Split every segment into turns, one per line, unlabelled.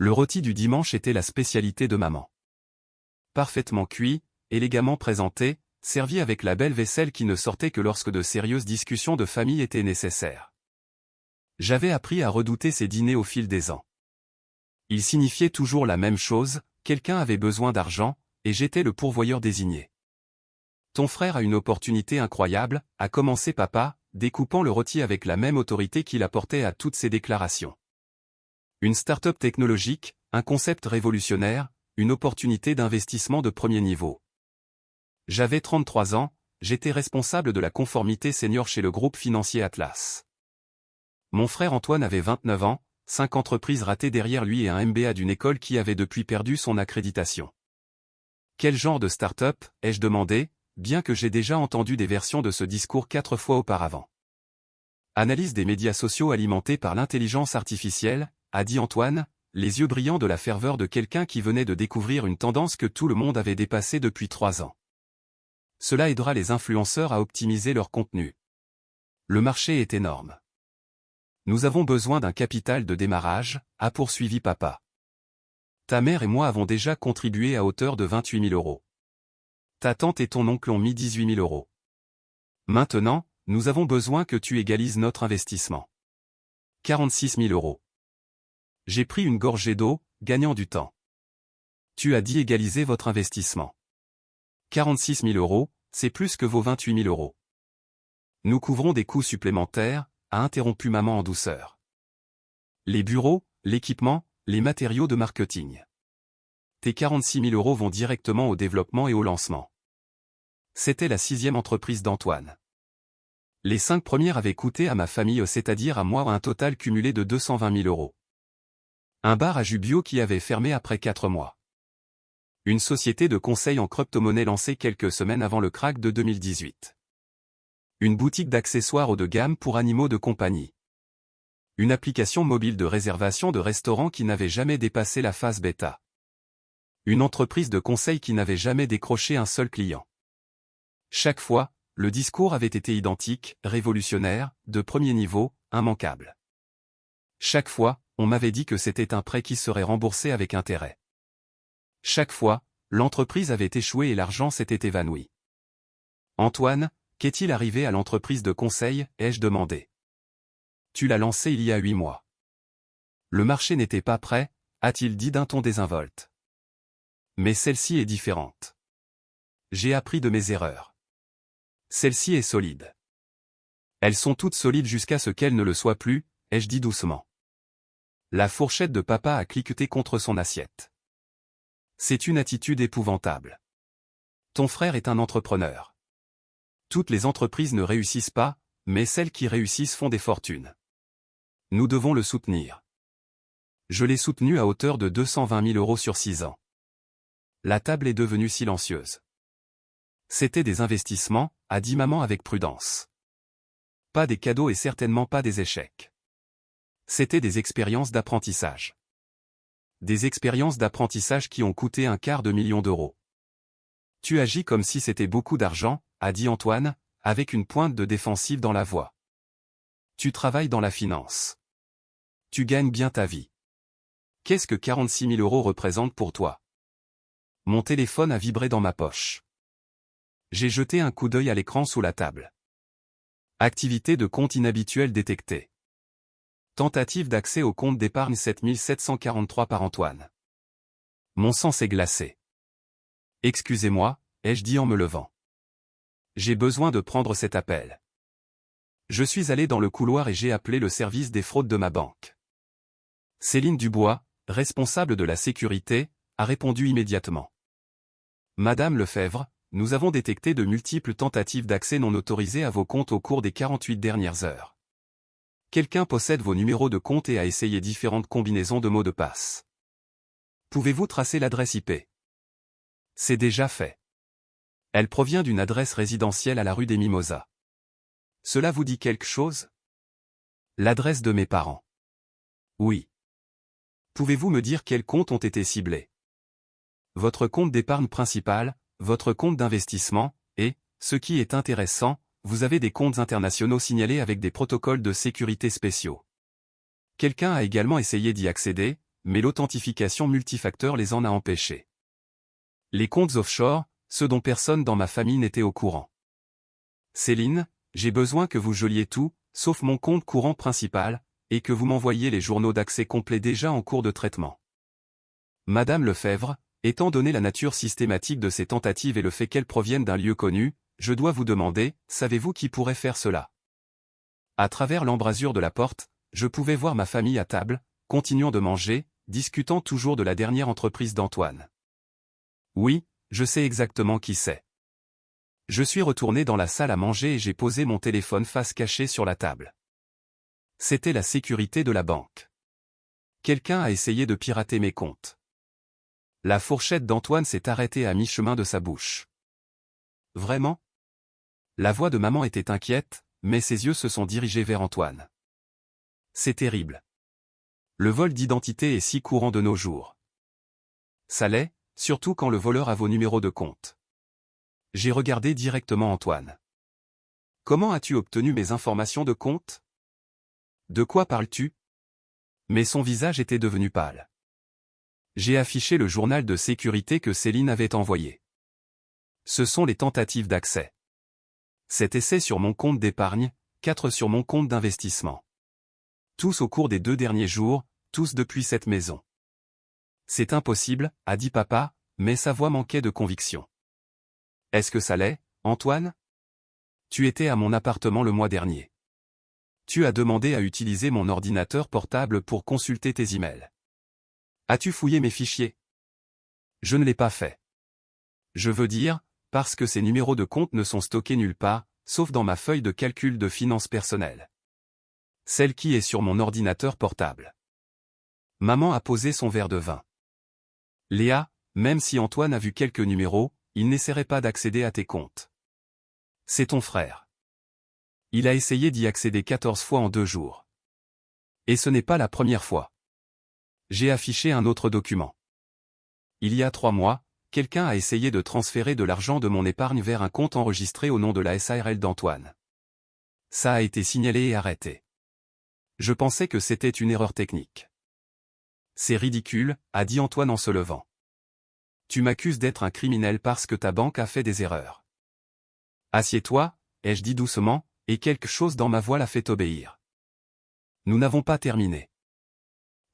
Le rôti du dimanche était la spécialité de maman. Parfaitement cuit, élégamment présenté, servi avec la belle vaisselle qui ne sortait que lorsque de sérieuses discussions de famille étaient nécessaires. J'avais appris à redouter ces dîners au fil des ans. Ils signifiaient toujours la même chose, quelqu'un avait besoin d'argent, et j'étais le pourvoyeur désigné. Ton frère a une opportunité incroyable, a commencé papa, découpant le rôti avec la même autorité qu'il apportait à toutes ses déclarations. Une start-up technologique, un concept révolutionnaire, une opportunité d'investissement de premier niveau. J'avais 33 ans, j'étais responsable de la conformité senior chez le groupe financier Atlas. Mon frère Antoine avait 29 ans, 5 entreprises ratées derrière lui et un MBA d'une école qui avait depuis perdu son accréditation. Quel genre de start-up, ai-je demandé, bien que j'ai déjà entendu des versions de ce discours 4 fois auparavant. Analyse des médias sociaux alimentés par l'intelligence artificielle, a dit Antoine, les yeux brillants de la ferveur de quelqu'un qui venait de découvrir une tendance que tout le monde avait dépassée depuis 3 ans. Cela aidera les influenceurs à optimiser leur contenu. Le marché est énorme. Nous avons besoin d'un capital de démarrage, a poursuivi papa. Ta mère et moi avons déjà contribué à hauteur de 28 000 euros. Ta tante et ton oncle ont mis 18 000 euros. Maintenant, nous avons besoin que tu égalises notre investissement. 46 000 euros. J'ai pris une gorgée d'eau, gagnant du temps. Tu as dit égaliser votre investissement. 46 000 euros, c'est plus que vos 28 000 euros. Nous couvrons des coûts supplémentaires, a interrompu maman en douceur. Les bureaux, l'équipement, les matériaux de marketing. Tes 46 000 euros vont directement au développement et au lancement. C'était la 6e entreprise d'Antoine. Les 5 premières avaient coûté à ma famille, c'est-à-dire à moi, un total cumulé de 220 000 euros. Un bar à jus bio qui avait fermé après 4 mois. Une société de conseil en crypto-monnaie lancée quelques semaines avant le krach de 2018. Une boutique d'accessoires haut de gamme pour animaux de compagnie. Une application mobile de réservation de restaurants qui n'avait jamais dépassé la phase bêta. Une entreprise de conseil qui n'avait jamais décroché un seul client. Chaque fois, le discours avait été identique, révolutionnaire, de premier niveau, immanquable. Chaque fois, on m'avait dit que c'était un prêt qui serait remboursé avec intérêt. Chaque fois, l'entreprise avait échoué et l'argent s'était évanoui. Antoine, qu'est-il arrivé à l'entreprise de conseil, ai-je demandé. Tu l'as lancée il y a 8 mois. Le marché n'était pas prêt, a-t-il dit d'un ton désinvolte. Mais celle-ci est différente. J'ai appris de mes erreurs. Celle-ci est solide. Elles sont toutes solides jusqu'à ce qu'elles ne le soient plus, ai-je dit doucement. La fourchette de papa a cliqueté contre son assiette. C'est une attitude épouvantable. Ton frère est un entrepreneur. Toutes les entreprises ne réussissent pas, mais celles qui réussissent font des fortunes. Nous devons le soutenir. Je l'ai soutenu à hauteur de 220 000 euros sur 6 ans. La table est devenue silencieuse. C'était des investissements, a dit maman avec prudence. Pas des cadeaux et certainement pas des échecs. C'était des expériences d'apprentissage. Des expériences d'apprentissage qui ont coûté 250 000 d'euros. Tu agis comme si c'était beaucoup d'argent, a dit Antoine, avec une pointe de défensive dans la voix. Tu travailles dans la finance. Tu gagnes bien ta vie. Qu'est-ce que 46 000 euros représentent pour toi? Mon téléphone a vibré dans ma poche. J'ai jeté un coup d'œil à l'écran sous la table. Activité de compte inhabituelle détectée. Tentative d'accès au compte d'épargne 7743 par Antoine. Mon sang s'est glacé. Excusez-moi, ai-je dit en me levant. J'ai besoin de prendre cet appel. Je suis allé dans le couloir et j'ai appelé le service des fraudes de ma banque. Céline Dubois, responsable de la sécurité, a répondu immédiatement. Madame Lefebvre, nous avons détecté de multiples tentatives d'accès non autorisées à vos comptes au cours des 48 dernières heures. Quelqu'un possède vos numéros de compte et a essayé différentes combinaisons de mots de passe. Pouvez-vous tracer l'adresse IP? C'est déjà fait. Elle provient d'une adresse résidentielle à la rue des Mimosas. Cela vous dit quelque chose? L'adresse de mes parents. Oui. Pouvez-vous me dire quels comptes ont été ciblés? Votre compte d'épargne principal, votre compte d'investissement, et, ce qui est intéressant, vous avez des comptes internationaux signalés avec des protocoles de sécurité spéciaux. Quelqu'un a également essayé d'y accéder, mais l'authentification multifacteur les en a empêchés. Les comptes offshore, ceux dont personne dans ma famille n'était au courant. Céline, j'ai besoin que vous geliez tout, sauf mon compte courant principal, et que vous m'envoyiez les journaux d'accès complets déjà en cours de traitement. Madame Lefebvre, étant donné la nature systématique de ces tentatives et le fait qu'elles proviennent d'un lieu connu, je dois vous demander, savez-vous qui pourrait faire cela? À travers l'embrasure de la porte, je pouvais voir ma famille à table, continuant de manger, discutant toujours de la dernière entreprise d'Antoine. Oui, je sais exactement qui c'est. Je suis retourné dans la salle à manger et j'ai posé mon téléphone face cachée sur la table. C'était la sécurité de la banque. Quelqu'un a essayé de pirater mes comptes. La fourchette d'Antoine s'est arrêtée à mi-chemin de sa bouche. Vraiment? La voix de maman était inquiète, mais ses yeux se sont dirigés vers Antoine. C'est terrible. Le vol d'identité est si courant de nos jours. Ça l'est, surtout quand le voleur a vos numéros de compte. J'ai regardé directement Antoine. Comment as-tu obtenu mes informations de compte? De quoi parles-tu? Mais son visage était devenu pâle. J'ai affiché le journal de sécurité que Céline avait envoyé. Ce sont les tentatives d'accès. 7 essais sur mon compte d'épargne, 4 sur mon compte d'investissement. Tous au cours des 2 derniers jours, tous depuis cette maison. C'est impossible, a dit papa, mais sa voix manquait de conviction. Est-ce que ça l'est, Antoine? Tu étais à mon appartement le mois dernier. Tu as demandé à utiliser mon ordinateur portable pour consulter tes emails. As-tu fouillé mes fichiers? Je ne l'ai pas fait. Je veux dire, parce que ces numéros de compte ne sont stockés nulle part, sauf dans ma feuille de calcul de finances personnelles. Celle qui est sur mon ordinateur portable. Maman a posé son verre de vin. Léa, même si Antoine a vu quelques numéros, il n'essaierait pas d'accéder à tes comptes. C'est ton frère. Il a essayé d'y accéder 14 fois en 2 jours. Et ce n'est pas la première fois. J'ai affiché un autre document. Il y a 3 mois, quelqu'un a essayé de transférer de l'argent de mon épargne vers un compte enregistré au nom de la SARL d'Antoine. Ça a été signalé et arrêté. Je pensais que c'était une erreur technique. C'est ridicule, a dit Antoine en se levant. Tu m'accuses d'être un criminel parce que ta banque a fait des erreurs. Assieds-toi, ai-je dit doucement, et quelque chose dans ma voix l'a fait obéir. Nous n'avons pas terminé.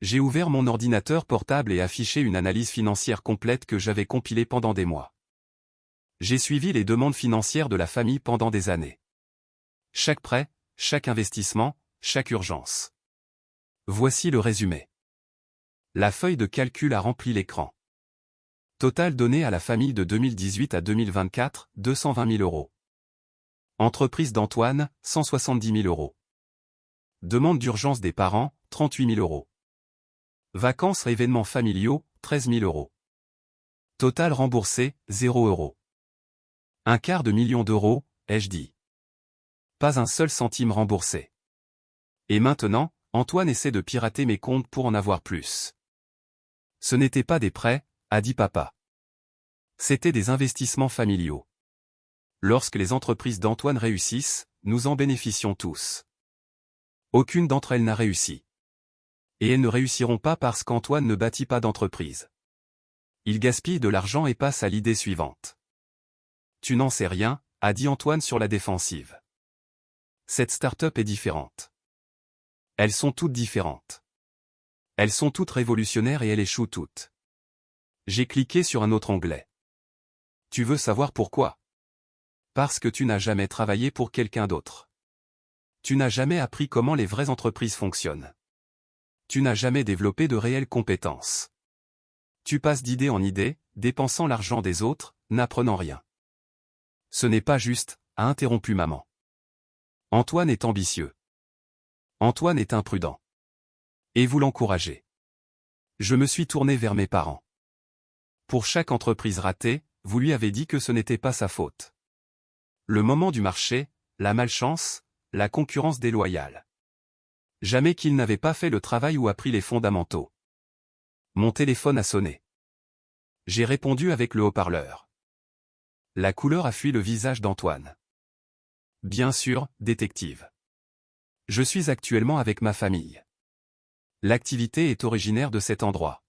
J'ai ouvert mon ordinateur portable et affiché une analyse financière complète que j'avais compilée pendant des mois. J'ai suivi les demandes financières de la famille pendant des années. Chaque prêt, chaque investissement, chaque urgence. Voici le résumé. La feuille de calcul a rempli l'écran. Total donné à la famille de 2018 à 2024, 220 000 euros. Entreprise d'Antoine, 170 000 euros. Demande d'urgence des parents, 38 000 euros. Vacances et événements familiaux, 13 000 euros. Total remboursé, 0 euros. Un quart de million d'euros, ai-je dit. Pas un seul centime remboursé. Et maintenant, Antoine essaie de pirater mes comptes pour en avoir plus. Ce n'étaient pas des prêts, a dit papa. C'étaient des investissements familiaux. Lorsque les entreprises d'Antoine réussissent, nous en bénéficions tous. Aucune d'entre elles n'a réussi. Et elles ne réussiront pas parce qu'Antoine ne bâtit pas d'entreprise. Il gaspille de l'argent et passe à l'idée suivante. Tu n'en sais rien, a dit Antoine sur la défensive. Cette start-up est différente. Elles sont toutes différentes. Elles sont toutes révolutionnaires et elles échouent toutes. J'ai cliqué sur un autre onglet. Tu veux savoir pourquoi? Parce que tu n'as jamais travaillé pour quelqu'un d'autre. Tu n'as jamais appris comment les vraies entreprises fonctionnent. Tu n'as jamais développé de réelles compétences. Tu passes d'idée en idée, dépensant l'argent des autres, n'apprenant rien. Ce n'est pas juste, a interrompu maman. Antoine est ambitieux. Antoine est imprudent. Et vous l'encouragez. Je me suis tourné vers mes parents. Pour chaque entreprise ratée, vous lui avez dit que ce n'était pas sa faute. Le moment du marché, la malchance, la concurrence déloyale. Jamais qu'il n'avait pas fait le travail ou appris les fondamentaux. Mon téléphone a sonné. J'ai répondu avec le haut-parleur. La couleur a fui le visage d'Antoine. Bien sûr, détective. Je suis actuellement avec ma famille. L'activité est originaire de cet endroit.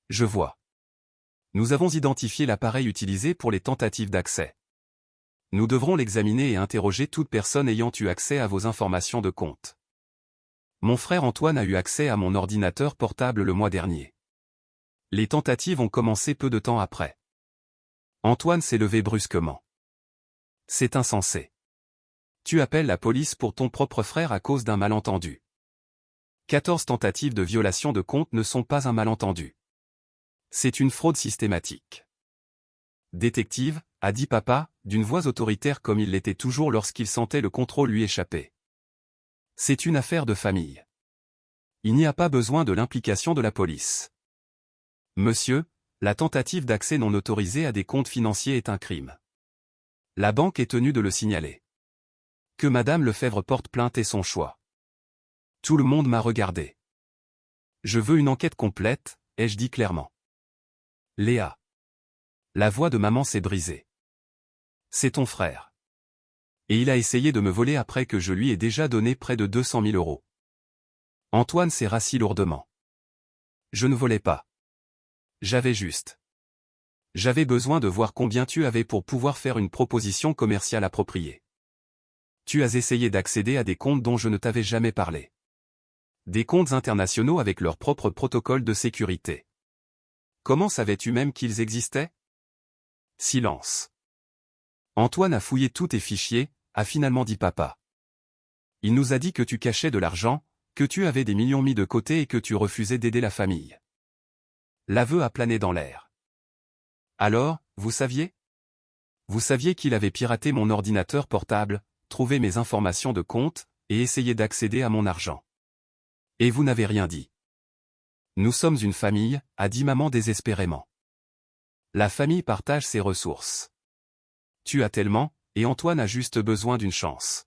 Je vois. Nous avons identifié l'appareil utilisé pour les tentatives d'accès. Nous devrons l'examiner et interroger toute personne ayant eu accès à vos informations de compte. Mon frère Antoine a eu accès à mon ordinateur portable le mois dernier. Les tentatives ont commencé peu de temps après. Antoine s'est levé brusquement. C'est insensé. Tu appelles la police pour ton propre frère à cause d'un malentendu. 14 tentatives de violation de compte ne sont pas un malentendu. C'est une fraude systématique. Détective, a dit papa, d'une voix autoritaire comme il l'était toujours lorsqu'il sentait le contrôle lui échapper. C'est une affaire de famille. Il n'y a pas besoin de l'implication de la police. Monsieur, la tentative d'accès non autorisé à des comptes financiers est un crime. La banque est tenue de le signaler. Que Madame Lefebvre porte plainte est son choix. Tout le monde m'a regardé. Je veux une enquête complète, ai-je dit clairement. Léa. La voix de maman s'est brisée. C'est ton frère. Et il a essayé de me voler après que je lui ai déjà donné près de 200 000 euros. Antoine s'est rassis lourdement. Je ne volais pas. J'avais juste. J'avais besoin de voir combien tu avais pour pouvoir faire une proposition commerciale appropriée. Tu as essayé d'accéder à des comptes dont je ne t'avais jamais parlé. Des comptes internationaux avec leur propre protocole de sécurité. Comment savais-tu même qu'ils existaient? Silence. Antoine a fouillé tous tes fichiers, a finalement dit papa. Il nous a dit que tu cachais de l'argent, que tu avais des millions mis de côté et que tu refusais d'aider la famille. L'aveu a plané dans l'air. Alors, vous saviez? Vous saviez qu'il avait piraté mon ordinateur portable, trouvé mes informations de compte, et essayé d'accéder à mon argent. Et vous n'avez rien dit. Nous sommes une famille, a dit maman désespérément. La famille partage ses ressources. Tu as tellement, et Antoine a juste besoin d'une chance.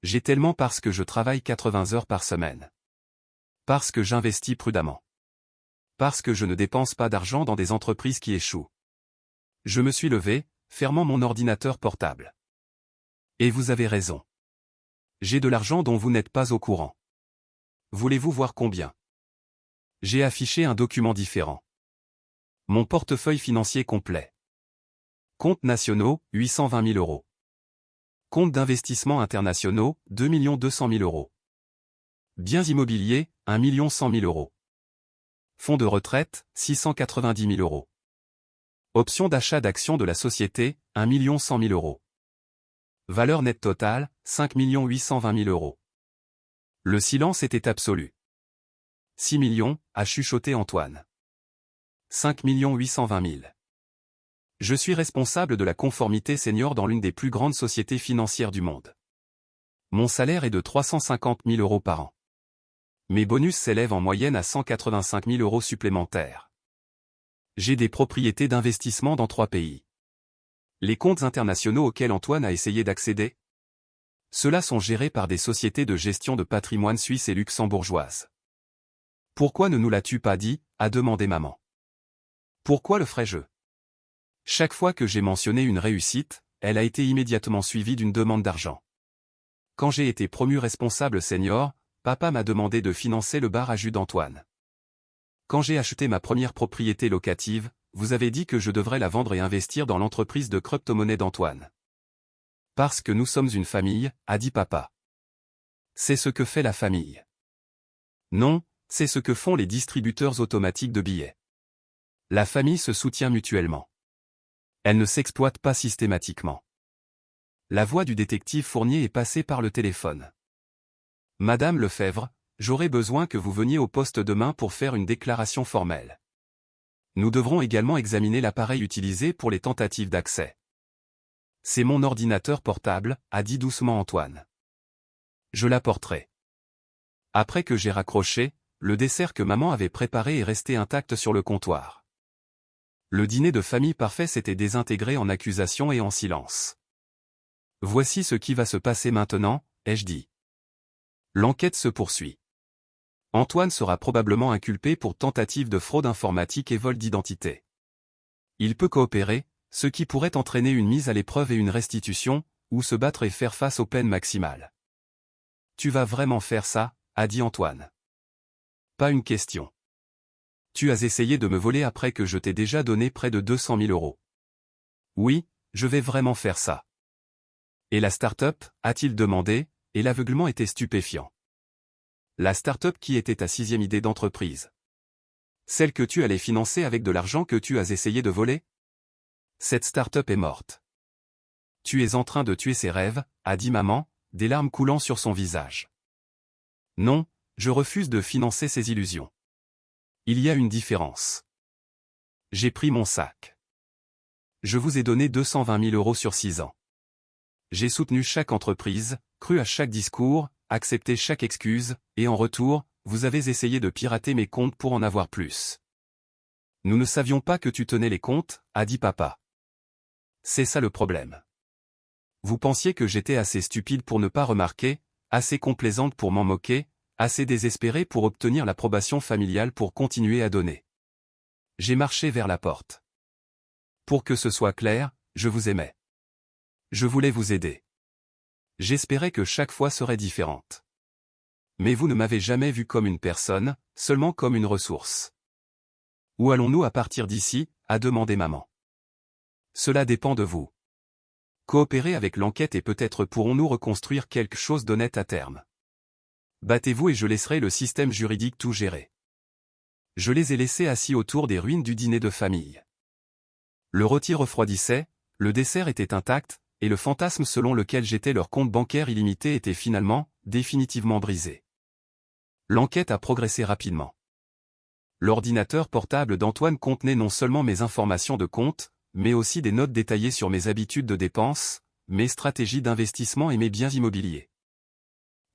J'ai tellement parce que je travaille 80 heures par semaine. Parce que j'investis prudemment. Parce que je ne dépense pas d'argent dans des entreprises qui échouent. Je me suis levé, fermant mon ordinateur portable. Et vous avez raison. J'ai de l'argent dont vous n'êtes pas au courant. Voulez-vous voir combien? J'ai affiché un document différent. Mon portefeuille financier complet. Comptes nationaux, 820 000 euros. Comptes d'investissement internationaux, 2 200 000 euros. Biens immobiliers, 1 100 000 euros. Fonds de retraite, 690 000 euros. Options d'achat d'actions de la société, 1 100 000 euros. Valeur nette totale, 5 820 000 euros. Le silence était absolu. 6 millions, a chuchoté Antoine. 5 820 000. Je suis responsable de la conformité senior dans l'une des plus grandes sociétés financières du monde. Mon salaire est de 350 000 euros par an. Mes bonus s'élèvent en moyenne à 185 000 euros supplémentaires. J'ai des propriétés d'investissement dans 3 pays. Les comptes internationaux auxquels Antoine a essayé d'accéder? Ceux-là sont gérés par des sociétés de gestion de patrimoine suisses et luxembourgeoises. Pourquoi ne nous l'as-tu pas dit, a demandé maman. Pourquoi le ferais-je? Chaque fois que j'ai mentionné une réussite, elle a été immédiatement suivie d'une demande d'argent. Quand j'ai été promu responsable senior, papa m'a demandé de financer le bar à jus d'Antoine. Quand j'ai acheté ma première propriété locative, vous avez dit que je devrais la vendre et investir dans l'entreprise de crypto-monnaie d'Antoine. Parce que nous sommes une famille, a dit papa. C'est ce que fait la famille. Non, c'est ce que font les distributeurs automatiques de billets. La famille se soutient mutuellement. Elle ne s'exploite pas systématiquement. La voix du détective Fournier est passée par le téléphone. Madame Lefebvre, j'aurai besoin que vous veniez au poste demain pour faire une déclaration formelle. Nous devrons également examiner l'appareil utilisé pour les tentatives d'accès. C'est mon ordinateur portable, a dit doucement Antoine. Je l'apporterai. Après que j'ai raccroché, le dessert que maman avait préparé est resté intact sur le comptoir. Le dîner de famille parfait s'était désintégré en accusations et en silence. Voici ce qui va se passer maintenant, ai-je dit. L'enquête se poursuit. Antoine sera probablement inculpé pour tentative de fraude informatique et vol d'identité. Il peut coopérer, ce qui pourrait entraîner une mise à l'épreuve et une restitution, ou se battre et faire face aux peines maximales. Tu vas vraiment faire ça, a dit Antoine. Pas une question. Tu as essayé de me voler après que je t'ai déjà donné près de 200 000 euros. Oui, je vais vraiment faire ça. Et la start-up, a-t-il demandé, et l'aveuglement était stupéfiant. La start-up qui était ta 6e idée d'entreprise. Celle que tu allais financer avec de l'argent que tu as essayé de voler? Cette start-up est morte. Tu es en train de tuer ses rêves, a dit maman, des larmes coulant sur son visage. Non, je refuse de financer ses illusions. Il y a une différence. J'ai pris mon sac. Je vous ai donné 220 000 euros sur 6 ans. J'ai soutenu chaque entreprise, cru à chaque discours, accepté chaque excuse, et en retour, vous avez essayé de pirater mes comptes pour en avoir plus. Nous ne savions pas que tu tenais les comptes, a dit papa. C'est ça le problème. Vous pensiez que j'étais assez stupide pour ne pas remarquer, assez complaisante pour m'en moquer, assez désespérée pour obtenir l'approbation familiale pour continuer à donner. J'ai marché vers la porte. Pour que ce soit clair, je vous aimais. Je voulais vous aider. J'espérais que chaque fois serait différente. Mais vous ne m'avez jamais vu comme une personne, seulement comme une ressource. Où allons-nous à partir d'ici, a demandé maman. Cela dépend de vous. Coopérez avec l'enquête et peut-être pourrons-nous reconstruire quelque chose d'honnête à terme. Battez-vous et je laisserai le système juridique tout gérer. Je les ai laissés assis autour des ruines du dîner de famille. Le rôti refroidissait, le dessert était intact, et le fantasme selon lequel j'étais leur compte bancaire illimité était finalement, définitivement brisé. L'enquête a progressé rapidement. L'ordinateur portable d'Antoine contenait non seulement mes informations de compte, mais aussi des notes détaillées sur mes habitudes de dépenses, mes stratégies d'investissement et mes biens immobiliers.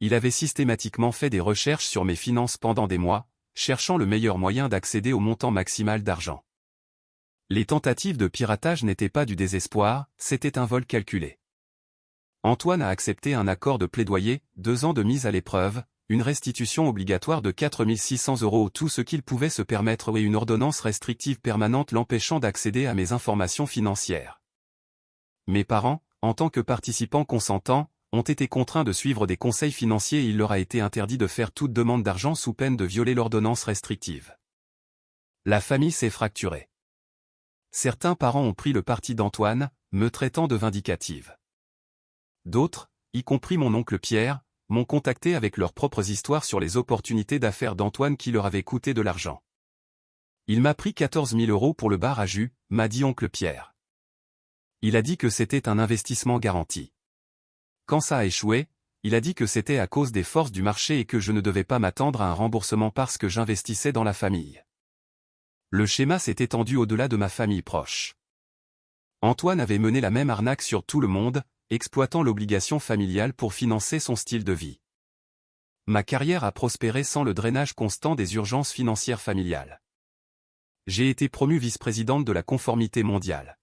Il avait systématiquement fait des recherches sur mes finances pendant des mois, cherchant le meilleur moyen d'accéder au montant maximal d'argent. Les tentatives de piratage n'étaient pas du désespoir, c'était un vol calculé. Antoine a accepté un accord de plaidoyer, 2 ans de mise à l'épreuve, une restitution obligatoire de 4 600 euros, tout ce qu'il pouvait se permettre et une ordonnance restrictive permanente l'empêchant d'accéder à mes informations financières. Mes parents, en tant que participants consentants, ont été contraints de suivre des conseils financiers et il leur a été interdit de faire toute demande d'argent sous peine de violer l'ordonnance restrictive. La famille s'est fracturée. Certains parents ont pris le parti d'Antoine, me traitant de vindicative. D'autres, y compris mon oncle Pierre, m'ont contacté avec leurs propres histoires sur les opportunités d'affaires d'Antoine qui leur avaient coûté de l'argent. Il m'a pris 14 000 euros pour le bar à jus, m'a dit oncle Pierre. Il a dit que c'était un investissement garanti. Quand ça a échoué, il a dit que c'était à cause des forces du marché et que je ne devais pas m'attendre à un remboursement parce que j'investissais dans la famille. Le schéma s'est étendu au-delà de ma famille proche. Antoine avait mené la même arnaque sur tout le monde, exploitant l'obligation familiale pour financer son style de vie. Ma carrière a prospéré sans le drainage constant des urgences financières familiales. J'ai été promu vice-présidente de la conformité mondiale.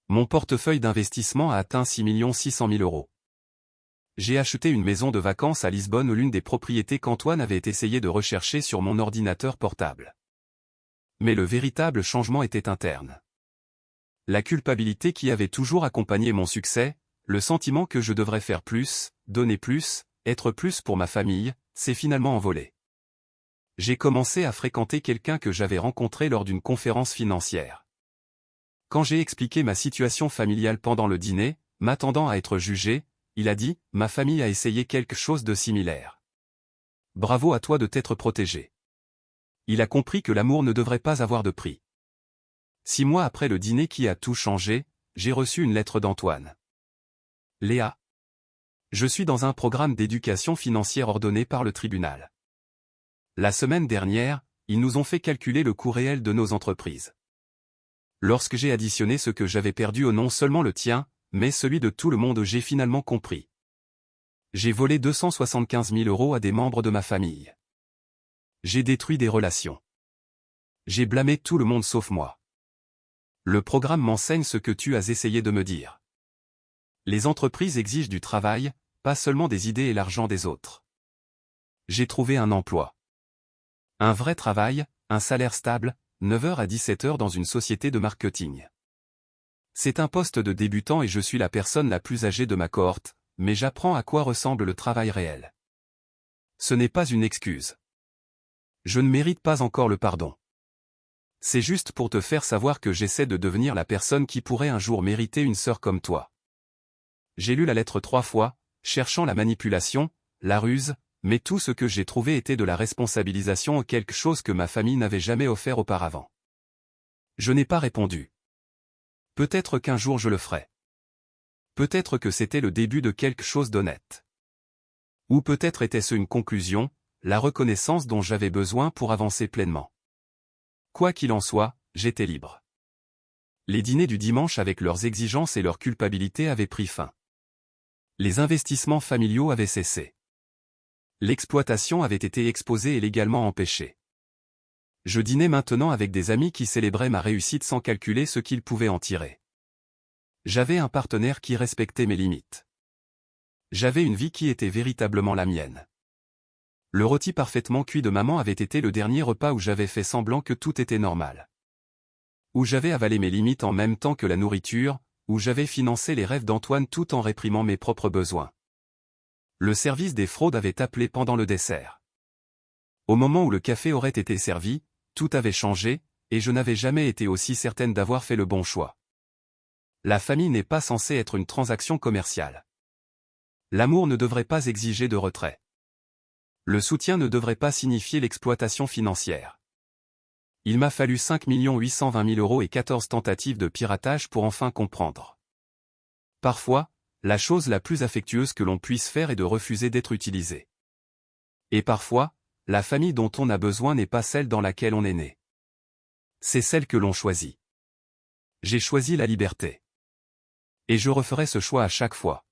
Mon portefeuille d'investissement a atteint 6 600 000 euros. J'ai acheté une maison de vacances à Lisbonne, l'une des propriétés qu'Antoine avait essayé de rechercher sur mon ordinateur portable. Mais le véritable changement était interne. La culpabilité qui avait toujours accompagné mon succès, le sentiment que je devrais faire plus, donner plus, être plus pour ma famille, s'est finalement envolé. J'ai commencé à fréquenter quelqu'un que j'avais rencontré lors d'une conférence financière. Quand j'ai expliqué ma situation familiale pendant le dîner, m'attendant à être jugé, il a dit « Ma famille a essayé quelque chose de similaire. Bravo à toi de t'être protégé. » Il a compris que l'amour ne devrait pas avoir de prix. 6 mois après le dîner qui a tout changé, j'ai reçu une lettre d'Antoine. Léa. Je suis dans un programme d'éducation financière ordonné par le tribunal. La semaine dernière, ils nous ont fait calculer le coût réel de nos entreprises. Lorsque j'ai additionné ce que j'avais perdu au non seulement le tien, mais celui de tout le monde, j'ai finalement compris. J'ai volé 275 000 euros à des membres de ma famille. J'ai détruit des relations. J'ai blâmé tout le monde sauf moi. Le programme m'enseigne ce que tu as essayé de me dire. Les entreprises exigent du travail, pas seulement des idées et l'argent des autres. J'ai trouvé un emploi. Un vrai travail, un salaire stable, 9h à 17h dans une société de marketing. C'est un poste de débutant et je suis la personne la plus âgée de ma cohorte, mais j'apprends à quoi ressemble le travail réel. Ce n'est pas une excuse. Je ne mérite pas encore le pardon. C'est juste pour te faire savoir que j'essaie de devenir la personne qui pourrait un jour mériter une sœur comme toi. J'ai lu la lettre 3 fois, cherchant la manipulation, la ruse, mais tout ce que j'ai trouvé était de la responsabilisation en quelque chose que ma famille n'avait jamais offert auparavant. Je n'ai pas répondu. Peut-être qu'un jour je le ferai. Peut-être que c'était le début de quelque chose d'honnête. Ou peut-être était-ce une conclusion, la reconnaissance dont j'avais besoin pour avancer pleinement. Quoi qu'il en soit, j'étais libre. Les dîners du dimanche avec leurs exigences et leur culpabilité avaient pris fin. Les investissements familiaux avaient cessé. L'exploitation avait été exposée et légalement empêchée. Je dînais maintenant avec des amis qui célébraient ma réussite sans calculer ce qu'ils pouvaient en tirer. J'avais un partenaire qui respectait mes limites. J'avais une vie qui était véritablement la mienne. Le rôti parfaitement cuit de maman avait été le dernier repas où j'avais fait semblant que tout était normal. Où j'avais avalé mes limites en même temps que la nourriture, où j'avais financé les rêves d'Antoine tout en réprimant mes propres besoins. Le service des fraudes avait appelé pendant le dessert. Au moment où le café aurait été servi, tout avait changé, et je n'avais jamais été aussi certaine d'avoir fait le bon choix. La famille n'est pas censée être une transaction commerciale. L'amour ne devrait pas exiger de retrait. Le soutien ne devrait pas signifier l'exploitation financière. Il m'a fallu 5 820 000 € et 14 tentatives de piratage pour enfin comprendre. Parfois, la chose la plus affectueuse que l'on puisse faire est de refuser d'être utilisé. Et parfois, la famille dont on a besoin n'est pas celle dans laquelle on est né. C'est celle que l'on choisit. J'ai choisi la liberté. Et je referai ce choix à chaque fois.